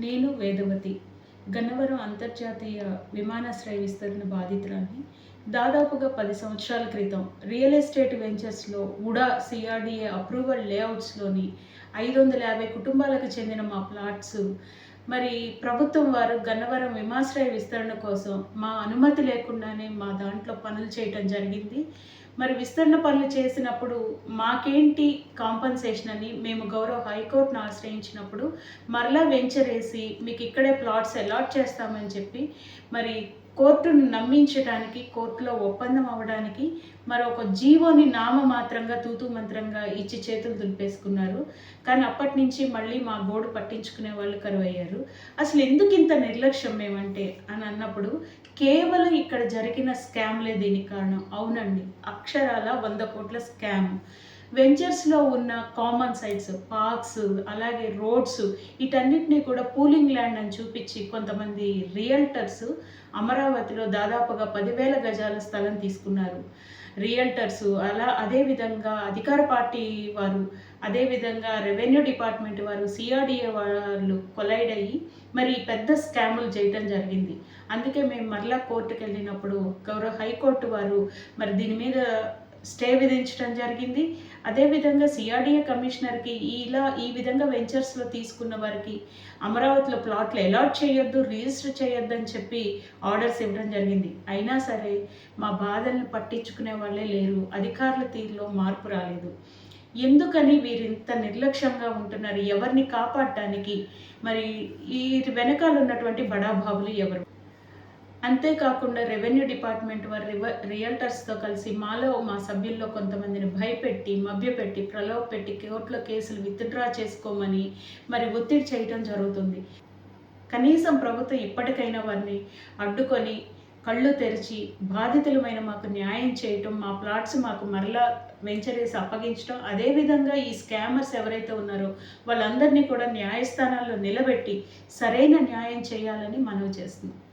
నేను వేదవతి గన్నవరం అంతర్జాతీయ విమానాశ్రయ విస్తరణ బాధితురాలిని. దాదాపుగా 10 సంవత్సరాల క్రితం రియల్ ఎస్టేట్ వెంచర్స్లో ఉడా సిఆర్డిఏ అప్రూవల్ లేఅవుట్స్లోని 550 కుటుంబాలకు చెందిన మా ప్లాట్స్ మరి ప్రభుత్వం వారు గన్నవరం విమానాశ్రయ విస్తరణ కోసం మా అనుమతి లేకుండానే మా దాంట్లో పనులు చేయటం జరిగింది. మరి విస్తరణ పనులు చేసినప్పుడు మాకేంటి కాంపన్సేషన్ అని మేము గౌరవ హైకోర్టును ఆశ్రయించినప్పుడు మరలా వెంచర్ వేసి మీకు ఇక్కడే ప్లాట్స్ అలాట్ చేస్తామని చెప్పి మరి కోర్టును నమ్మించడానికి, కోర్టులో ఒప్పందం అవ్వడానికి మరొక జీవోని నామమాత్రంగా తూతూ మంత్రంగా ఇచ్చి చేతులు దులిపేసుకున్నారు. కానీ అప్పటి నుంచి మళ్ళీ మా గోడు పట్టించుకునే వాళ్ళు కరువయ్యారు. అసలు ఎందుకు ఇంత నిర్లక్ష్యం మేమంటే అని అన్నప్పుడు కేవలం ఇక్కడ జరిగిన స్కామ్లే దీనికి కారణం. అవునండి, అక్షరాల 100 కోట్ల స్కామ్. వెంచర్స్లో ఉన్న కామన్ సైట్స్, పార్క్స్, అలాగే రోడ్స్ వీటన్నిటినీ కూడా పూలింగ్ ల్యాండ్ అని చూపించి కొంతమంది రియల్టర్స్ అమరావతిలో దాదాపుగా 10,000 గజాల స్థలం తీసుకున్నారు. రియల్టర్స్ అదేవిధంగా అధికార పార్టీ వారు, అదేవిధంగా రెవెన్యూ డిపార్ట్మెంట్ వారు, సిఆర్డిఏ వాళ్ళు కొలైడ్ అయ్యి మరి పెద్ద స్కాములు చేయటం జరిగింది. అందుకే మేము మరలా కోర్టుకు వెళ్ళినప్పుడు గౌరవ హైకోర్టు వారు మరి దీని మీద స్టే విధించడం జరిగింది. అదేవిధంగా సిఆర్డిఏ కమిషనర్కి ఈ విధంగా వెంచర్స్లో తీసుకున్న వారికి అమరావతిలో ప్లాట్లు అలాట్ చేయొద్దు, రిజిస్టర్ చేయొద్దు అని చెప్పి ఆర్డర్స్ ఇవ్వడం జరిగింది. అయినా సరే మా బాధలను పట్టించుకునే వాళ్ళే లేరు. అధికారుల తీరులో మార్పు రాలేదు. ఎందుకని వీరు ఇంత నిర్లక్ష్యంగా ఉంటున్నారు? ఎవరిని కాపాడటానికి? మరి ఈ వెనకాల ఉన్నటువంటి బడాబాబులు ఎవరు? అంతేకాకుండా రెవెన్యూ డిపార్ట్మెంట్ వారు రియల్టర్స్తో కలిసి మా సభ్యుల్లో కొంతమందిని భయపెట్టి, మభ్యపెట్టి, ప్రలోభపెట్టి కోర్టులో కేసులు విత్డ్రా చేసుకోమని మరి ఒత్తిడి చేయటం జరుగుతుంది. కనీసం ప్రభుత్వం ఇప్పటికైనా వారిని అడ్డుకొని కళ్ళు తెరిచి బాధితులమైన మాకు న్యాయం చేయటం, మా ప్లాట్స్ మాకు మరలా వెంచరేసి అప్పగించడం, అదేవిధంగా ఈ స్కామర్స్ ఎవరైతే ఉన్నారో వాళ్ళందరినీ కూడా న్యాయస్థానాల్లో నిలబెట్టి సరైన న్యాయం చేయాలని మనవి చేస్తున్నాం.